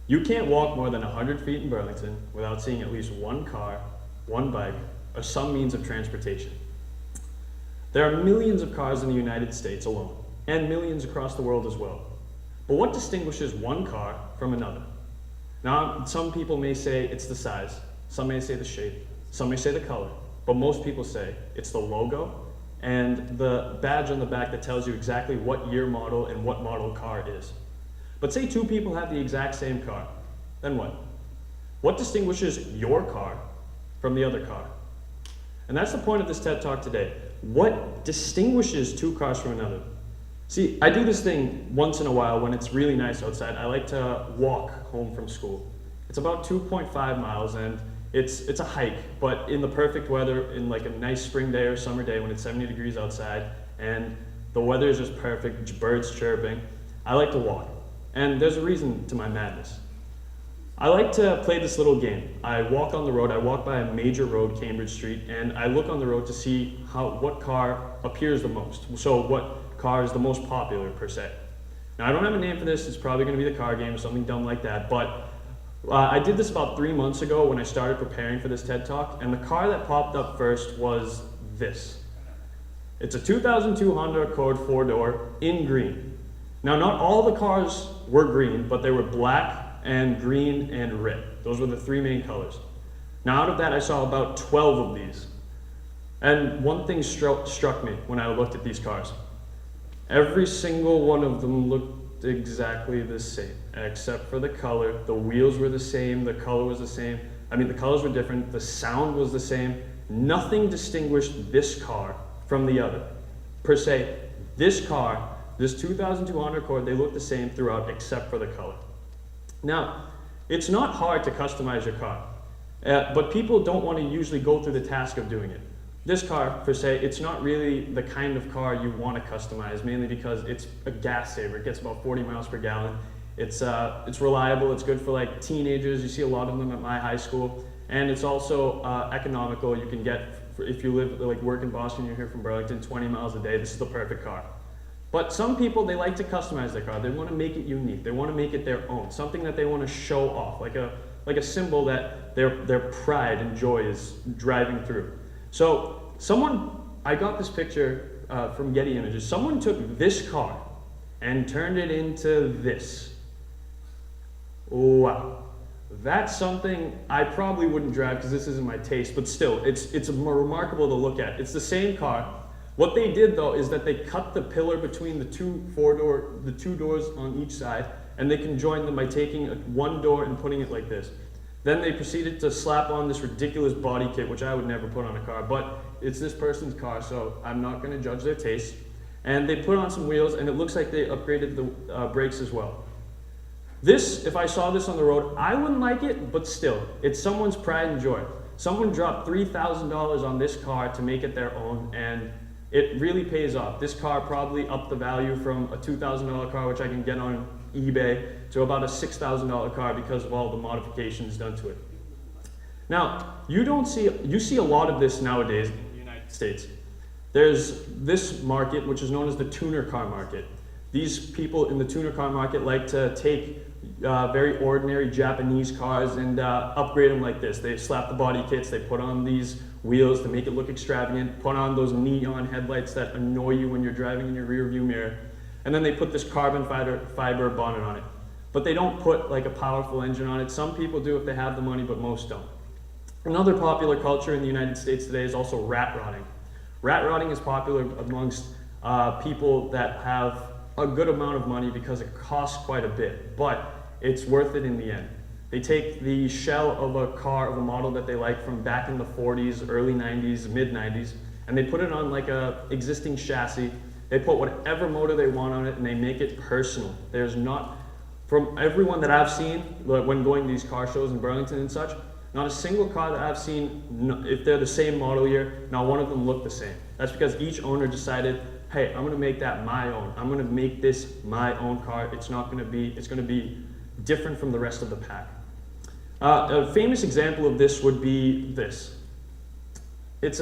You can't walk more than 100 feet in Burlington without seeing at least one car, one bike, or some means of transportation. There are millions of cars in the United States alone, and millions across the world as well. But what distinguishes one car from another? Now, some people may say it's the size, some may say the shape, some may say the color, but most people say it's the logo and the badge on the back that tells you exactly what year model and what model car is. But say two people have the exact same car, then what? What distinguishes your car from the other car? And that's the point of this TED Talk today. What distinguishes two cars from another? See, I do this thing once in a while when it's really nice outside. I like to walk home from school. It's about 2.5 miles and it's a hike, but in the perfect weather, in like a nice spring day or summer day when it's 70 degrees outside and the weather is just perfect, birds chirping, I like to walk. And there's a reason to my madness. I like to play this little game. I walk on the road, I walk by a major road, Cambridge Street, and I look on the road to see what car appears the most. So what car is the most popular per se. Now I don't have a name for this, it's probably gonna be the car game or something dumb like that, but I did this about 3 months ago when I started preparing for this TED Talk, and the car that popped up first was this. It's a 2002 Honda Accord 4-door in green. Now not all the cars were green, but they were black and green and red. Those were the three main colors. Now out of that I saw about 12 of these. And one thing struck me when I looked at these cars. Every single one of them looked exactly the same, except for the color. The wheels were the same, the color was the same. I mean, the colors were different, the sound was the same. Nothing distinguished this car from the other. Per se, this car, this 2002 Honda Accord, they look the same throughout except for the color. Now, it's not hard to customize your car, but people don't want to usually go through the task of doing it. This car, per se, it's not really the kind of car you want to customize, mainly because it's a gas saver. It gets about 40 miles per gallon. It's reliable, it's good for like teenagers. You see a lot of them at my high school. And it's also economical. You can get, if you live, like work in Boston, you're here from Burlington, 20 miles a day, this is the perfect car. But some people, they like to customize their car. They want to make it unique. They want to make it their own, something that they want to show off, like a symbol that their pride and joy is driving through. So I got this picture from Getty Images. Someone took this car and turned it into this. Wow. That's something I probably wouldn't drive because this isn't my taste, but still, it's more remarkable to look at. It's the same car. What they did though is that they cut the pillar between the two doors on each side, and they can join them by taking one door and putting it like this. Then they proceeded to slap on this ridiculous body kit, which I would never put on a car, but it's this person's car, so I'm not going to judge their taste. And they put on some wheels, and it looks like they upgraded the brakes as well. This, if I saw this on the road, I wouldn't like it, but still, it's someone's pride and joy. Someone dropped $3,000 on this car to make it their own, and it really pays off. This car probably upped the value from a $2,000 car, which I can get on eBay, to about a $6,000 car because of all the modifications done to it. Now, you see a lot of this nowadays in the United States. There's this market, which is known as the tuner car market. These people in the tuner car market like to take very ordinary Japanese cars and upgrade them like this. They slap the body kits, they put on these wheels to make it look extravagant, put on those neon headlights that annoy you when you're driving in your rear view mirror, and then they put this carbon fiber bonnet on it. But they don't put like a powerful engine on it. Some people do if they have the money, but most don't. Another popular culture in the United States today is also rat rodding. Rat rodding is popular amongst people that have a good amount of money because it costs quite a bit, but it's worth it in the end. They take the shell of a car, of a model that they like from back in the 40s, early 90s, mid 90s, and they put it on like a existing chassis. They put whatever motor they want on it and they make it personal. There's not, from everyone that I've seen when going to these car shows in Burlington and such, not a single car that I've seen, if they're the same model year, not one of them look the same. That's because each owner decided, hey, I'm gonna make that my own. I'm gonna make this my own car. It's gonna be different from the rest of the pack. A famous example of this would be this. First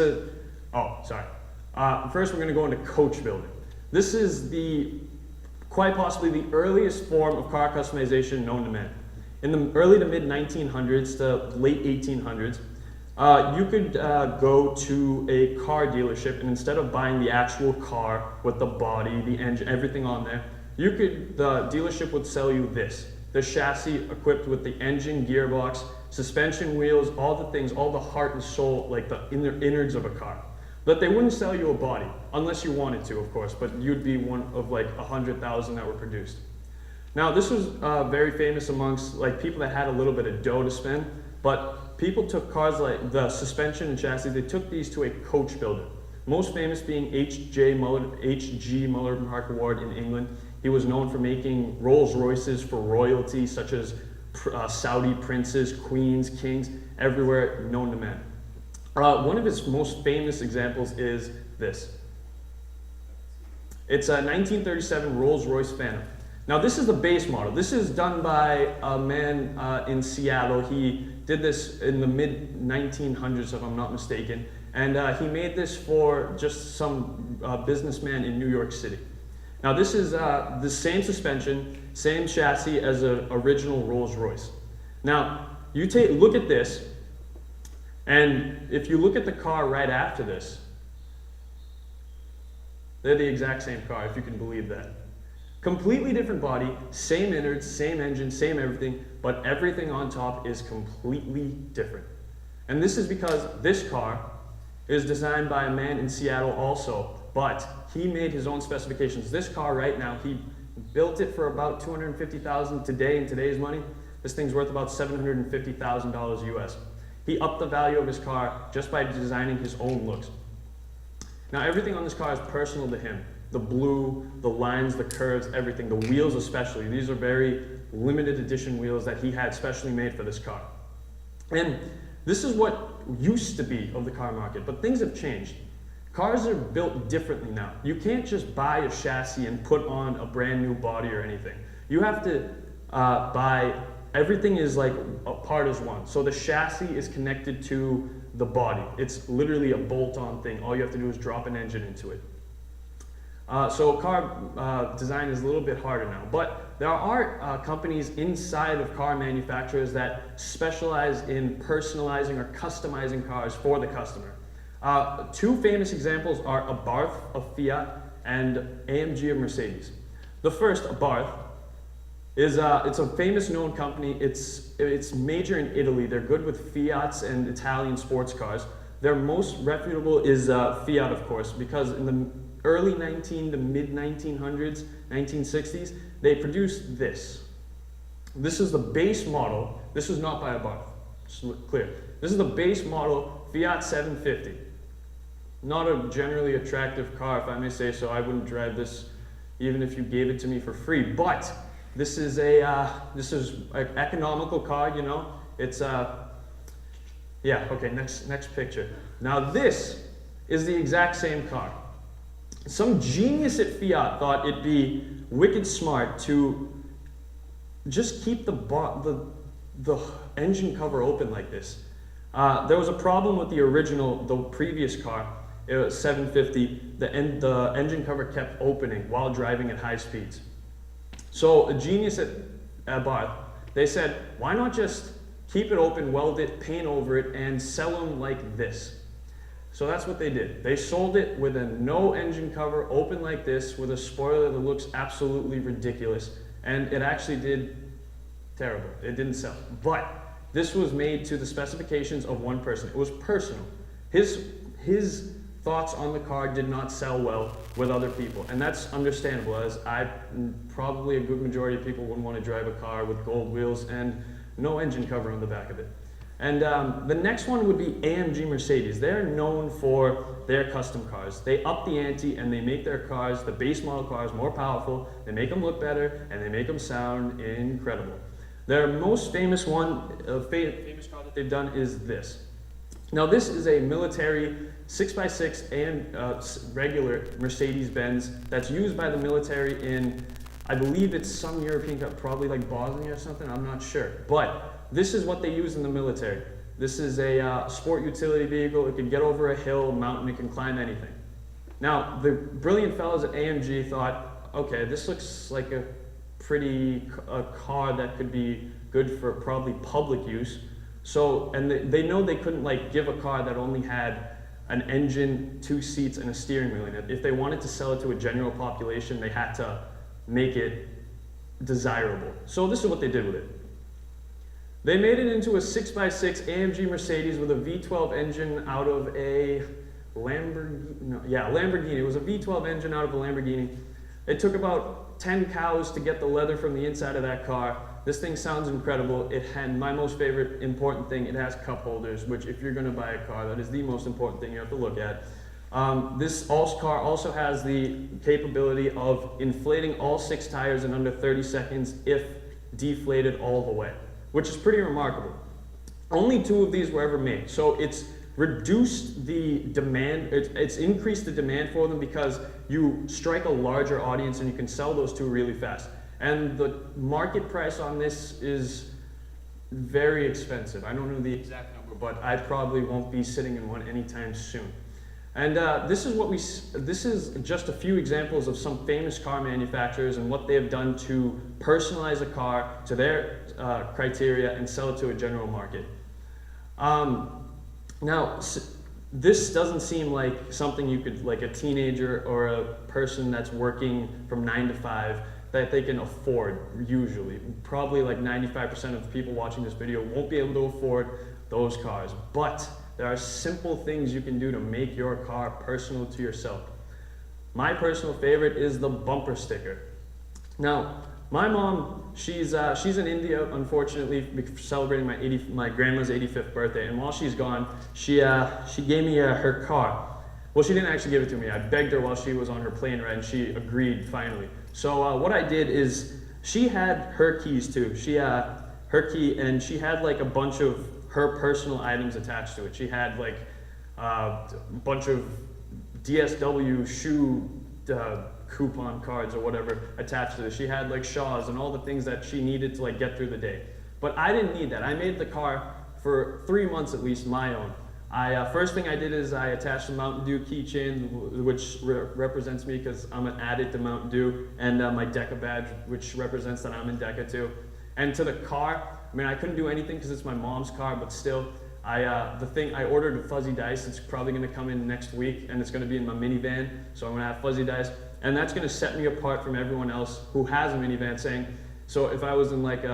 we're gonna go into coach building. This is quite possibly the earliest form of car customization known to man. In the early to mid 1900s to late 1800s, you could go to a car dealership, and instead of buying the actual car with the body, the engine, everything on there, the dealership would sell you this. The chassis equipped with the engine, gearbox, suspension, wheels, all the things, all the heart and soul, like the innards of a car. But they wouldn't sell you a body, unless you wanted to, of course, but you'd be one of like 100,000 that were produced. Now, this was very famous amongst like people that had a little bit of dough to spend, but people took cars like the suspension and chassis, they took these to a coach builder. Most famous being H.G. Muller Park Ward in England. He was known for making Rolls Royces for royalty, such as Saudi princes, queens, kings, everywhere known to man. One of his most famous examples is this. It's a 1937 Rolls Royce Phantom. Now this is the base model. This is done by a man in Seattle. He did this in the mid 1900s, if I'm not mistaken, and he made this for just some businessman in New York City. Now this is the same suspension, same chassis as an original Rolls Royce. Now you look at this, and if you look at the car right after this, they're the exact same car, if you can believe that. Completely different body, same innards, same engine, same everything, but everything on top is completely different. And this is because this car is designed by a man in Seattle also, but he made his own specifications. This car right now, he built it for about $250,000 today in today's money. This thing's worth about $750,000 US. He upped the value of his car just by designing his own looks. Now everything on this car is personal to him. The blue, the lines, the curves, everything, the wheels especially. These are very limited edition wheels that he had specially made for this car. And this is what used to be of the car market, but things have changed. Cars are built differently now. You can't just buy a chassis and put on a brand new body or anything. You have to buy, everything is like a part as one. So the chassis is connected to the body. It's literally a bolt-on thing. All you have to do is drop an engine into it. So car design is a little bit harder now, but there are companies inside of car manufacturers that specialize in personalizing or customizing cars for the customer. Two famous examples are Abarth of Fiat and AMG of Mercedes. The first, Abarth, is it's a famous known company. It's major in Italy. They're good with Fiats and Italian sports cars. Their most reputable is Fiat, of course, because in the early to mid 1900s, 1960s, they produced this. This is the base model. This was not by Abarth, just to be clear. This is the base model Fiat 750. Not a generally attractive car, if I may say so. I wouldn't drive this even if you gave it to me for free. But this is an economical car, you know. It's yeah. Okay. Next picture. Now this is the exact same car. Some genius at Fiat thought it'd be wicked smart to just keep the engine cover open like this. There was a problem with the previous car. It was 750. The engine cover kept opening while driving at high speeds. So a genius at Abarth, they said, why not just keep it open, weld it, paint over it, and sell them like this? So that's what they did. They sold it with a no engine cover, open like this, with a spoiler that looks absolutely ridiculous. And it actually did terrible. It didn't sell. But this was made to the specifications of one person. It was personal. His thoughts on the car did not sell well with other people. And that's understandable, as probably a good majority of people wouldn't want to drive a car with gold wheels and no engine cover on the back of it. And the next one would be AMG Mercedes. They're known for their custom cars. They up the ante and they make their cars, the base model cars, more powerful. They make them look better and they make them sound incredible. Their most famous famous car that they've done is this. Now this is a military 6x6 and regular Mercedes-Benz that's used by the military in, I believe it's some European country, probably like Bosnia or something, I'm not sure. But this is what they use in the military. This is a sport utility vehicle. It can get over a hill, mountain, it can climb anything. Now, the brilliant fellows at AMG thought, okay, this looks like a car that could be good for probably public use. So, and they know they couldn't like give a car that only had an engine, 2 seats, and a steering wheel in it. If they wanted to sell it to a general population, they had to make it desirable. So this is what they did with it. They made it into a 6x6 AMG Mercedes with a V12 engine out of a Lamborghini. It was a V12 engine out of a Lamborghini. It took about 10 cows to get the leather from the inside of that car. This thing sounds incredible. It had my most favorite important thing. It has cup holders, which if you're going to buy a car, that is the most important thing you have to look at. This car also has the capability of inflating all 6 tires in under 30 seconds if deflated all the way, which is pretty remarkable. Only 2 of these were ever made, so it's reduced the demand, it's increased the demand for them because you strike a larger audience and you can sell those 2 really fast. And the market price on this is very expensive. I don't know the exact number, but I probably won't be sitting in one anytime soon. And this is just a few examples of some famous car manufacturers and what they have done to personalize a car to their criteria and sell it to a general market. Now, this doesn't seem like something you could, like a teenager or a person that's working from 9 to 5, that they can afford usually. Probably like 95% of the people watching this video won't be able to afford those cars. But there are simple things you can do to make your car personal to yourself. My personal favorite is the bumper sticker. Now, my mom, she's in India, unfortunately, celebrating my grandma's 85th birthday. And while she's gone, she gave me her car. Well, she didn't actually give it to me. I begged her while she was on her plane ride, and she agreed finally. So what I did is, she had her keys too. Her key, and she had like a bunch of her personal items attached to it. She had like a bunch of DSW shoe coupon cards or whatever attached to it. She had like Shaws and all the things that she needed to like get through the day. But I didn't need that. I made the car for 3 months at least my own. First thing I did is I attached a Mountain Dew keychain, which represents me because I'm an addict to Mountain Dew, and my DECA badge, which represents that I'm in DECA too. And to the car, I mean, I couldn't do anything because it's my mom's car, but still, I ordered fuzzy dice. It's probably going to come in next week, and it's going to be in my minivan, so I'm going to have fuzzy dice, and that's going to set me apart from everyone else who has a minivan. Saying, so if I was in like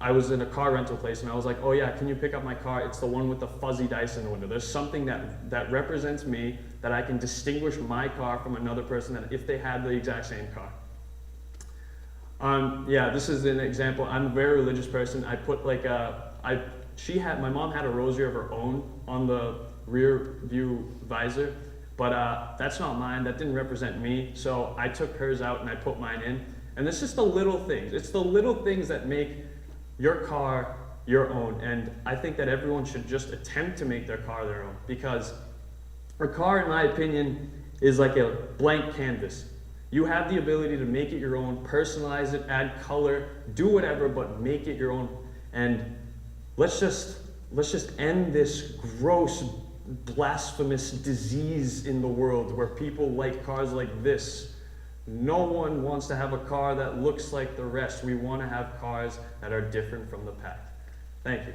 I was in a car rental place and I was like, oh yeah, can you pick up my car? It's the one with the fuzzy dice in the window. There's something that represents me, that I can distinguish my car from another person that if they had the exact same car. Yeah, this is an example. I'm a very religious person. I put like my mom had a rosary of her own on the rear view visor, but that's not mine. That didn't represent me. So I took hers out and I put mine in. And it's just the little things. It's the little things that make your car your own. And I think that everyone should just attempt to make their car their own, because a car, in my opinion, is like a blank canvas. You have the ability to make it your own, personalize it, add color, do whatever, but make it your own. And let's just end this gross, blasphemous disease in the world where people like cars like this. No one wants to have a car that looks like the rest. We want to have cars that are different from the pack. Thank you.